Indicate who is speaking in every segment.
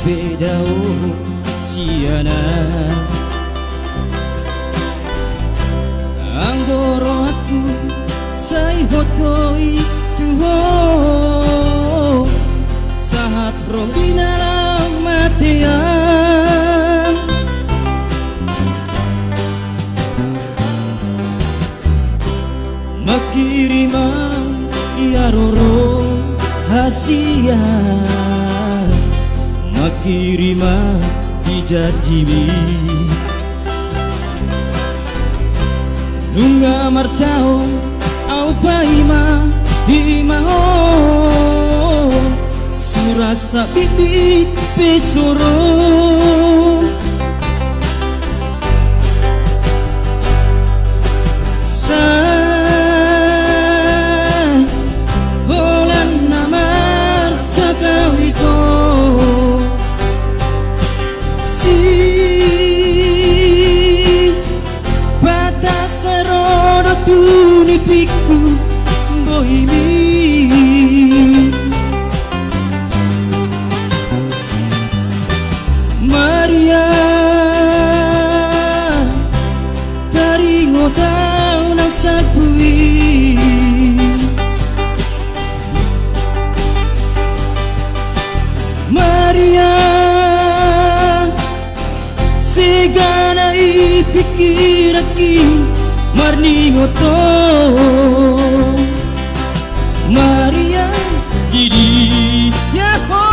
Speaker 1: bedao ciana anggoro aku say hotoi tuho sahat rombina lang matean makirimang iaroro hasia makirima dijajimi nunga martao au paima himao surasa bibi pesoro piku boimi Maria taringo tau na sagui Maria segana ipikiraki marningo to Maria didi yaho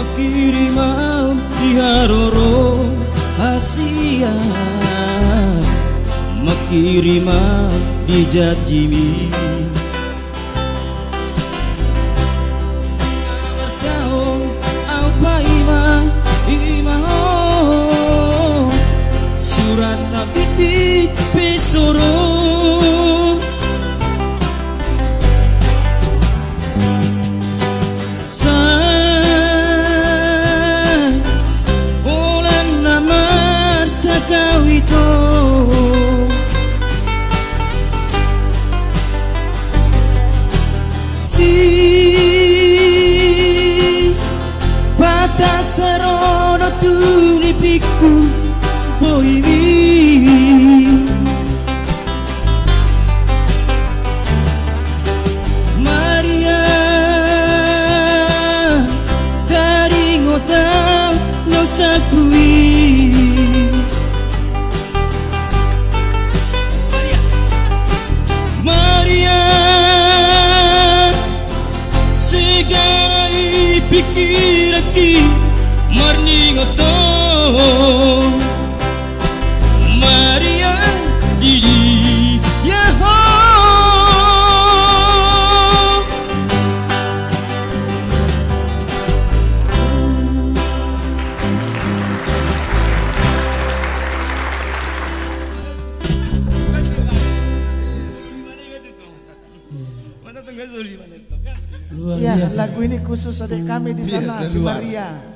Speaker 1: Makirimau diharoro hasia makirimau dijajimi martao au paima imao surasa bibi pesoro Serono tuni piku boimi Maria taringo tau no sakui Maria segala ipikiraki marningo to Maria didi yaho
Speaker 2: Ya, lagu ini khusus adik kami di sana, si Maria.